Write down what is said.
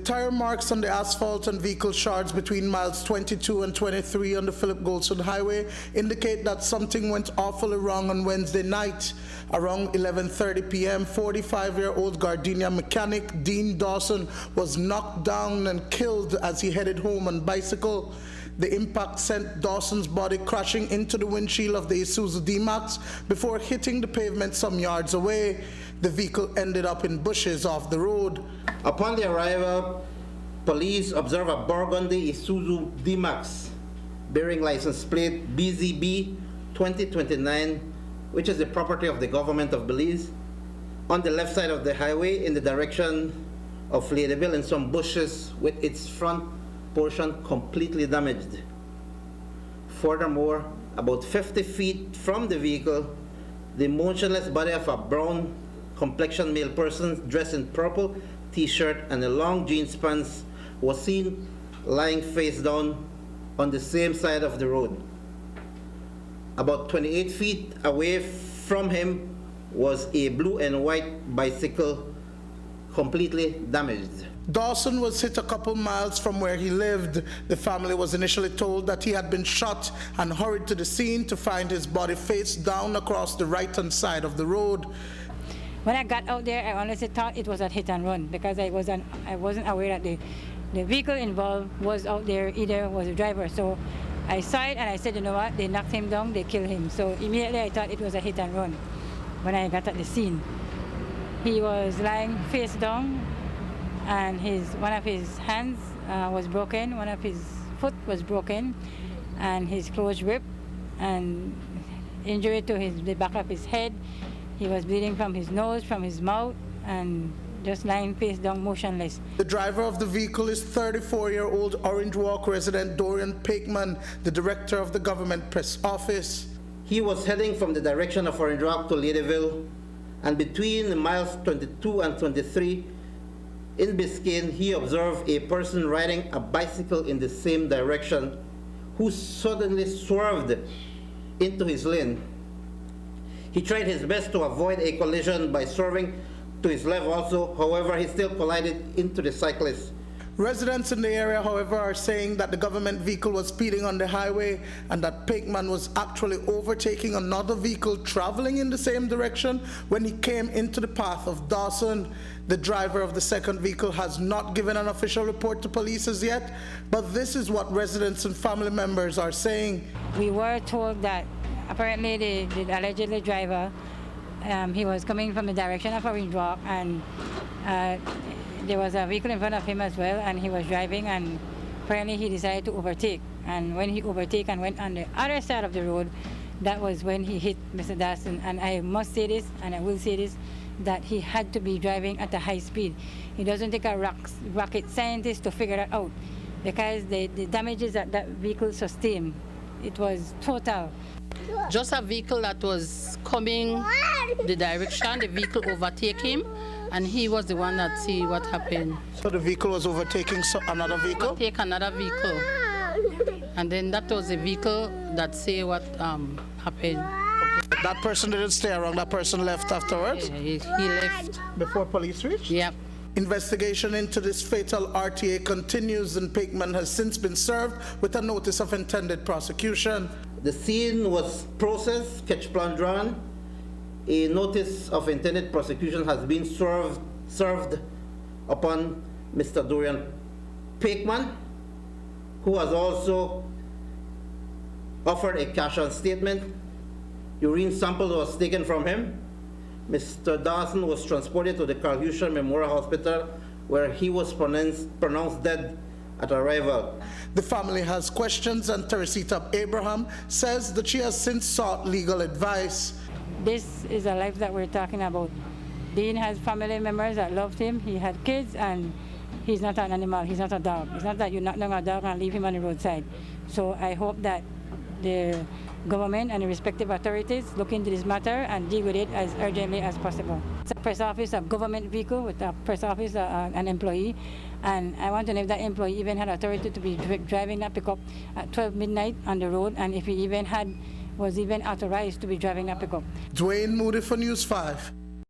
Tire marks on the asphalt and vehicle shards between miles 22 and 23 on the Philip Goldson Highway indicate that something went awfully wrong on Wednesday night. Around 11:30 p.m., 45-year-old Gardenia mechanic Dean Dawson was knocked down and killed as he headed home on bicycle. The impact sent Dawson's body crashing into the windshield of the Isuzu D-Max before hitting the pavement some yards away. The vehicle ended up in bushes off the road. Upon the arrival, police observed a burgundy Isuzu D-Max bearing license plate BZB 2029, which is the property of the government of Belize, on the left side of the highway in the direction of Ladyville in some bushes with its front portion completely damaged. Furthermore, about 50 feet from the vehicle, the motionless body of a brown complexion male person dressed in purple t-shirt and a long jeans pants was seen lying face down on the same side of the road. About 28 feet away from him was a blue and white bicycle completely damaged. Dawson was hit a couple miles from where he lived. The family was initially told that he had been shot and hurried to the scene to find his body face down across the right-hand side of the road. When I got out there, I honestly thought it was a hit and run because I wasn't aware that the vehicle involved was out there, either was a driver. So I saw it and I said, you know what, they knocked him down, they killed him. So immediately I thought it was a hit and run when I got at the scene. He was lying face down and one of his hands was broken, one of his foot was broken, and his clothes ripped, and injury to the back of his head. He was bleeding from his nose, from his mouth, and just lying face down, motionless. The driver of the vehicle is 34-year-old Orange Walk resident Dorian Pakeman, the director of the government press office. He was heading from the direction of Orange Walk to Ladyville, and between the miles 22 and 23 in Biscayne, he observed a person riding a bicycle in the same direction who suddenly swerved into his lane. He tried his best to avoid a collision by swerving to his left also. However, he still collided into the cyclist. Residents in the area, however, are saying that the government vehicle was speeding on the highway and that Pakeman was actually overtaking another vehicle traveling in the same direction when he came into the path of Dawson. The driver of the second vehicle has not given an official report to police as yet, but this is what residents and family members are saying. We were told that apparently the allegedly driver, he was coming from the direction of Orange Walk, and there was a vehicle in front of him as well, and he was driving, and apparently he decided to overtake. And when he overtook and went on the other side of the road, that was when he hit Mr. Dawson. And I must say this, and I will say this, that he had to be driving at a high speed. It doesn't take a rocket scientist to figure that out, because the damages that that vehicle sustained, it was total. Just a vehicle that was coming the direction, the vehicle overtake him, and he was the one that see what happened. So the vehicle was overtaking another vehicle? Overtake another vehicle. And then that was the vehicle that say what happened. That person didn't stay around, that person left afterwards? Yeah, he left. Before police reached? Yeah. Investigation into this fatal RTA continues, and Pakeman has since been served with a notice of intended prosecution. The scene was processed, sketch plan drawn. A notice of intended prosecution has been served upon Mr. Dorian Pakeman, who has also offered a cash-on statement. Urine sample was taken from him. Mr. Dawson was transported to the Carl Hushan Memorial Hospital, where he was pronounced dead at arrival. The family has questions, and Teresita Abraham says that she has since sought legal advice. This is a life that we're talking about. Dean has family members that loved him. He had kids, and he's not an animal. He's not a dog. It's not that you knock down a dog and leave him on the roadside. So I hope that the government and the respective authorities look into this matter and deal with it as urgently as possible. It's a press office, a government vehicle with a press office, an employee, and I want to know if that employee even had authority to be driving that pickup at 12 midnight on the road, and if he even was authorized to be driving that pickup. Dwayne Moody for News 5.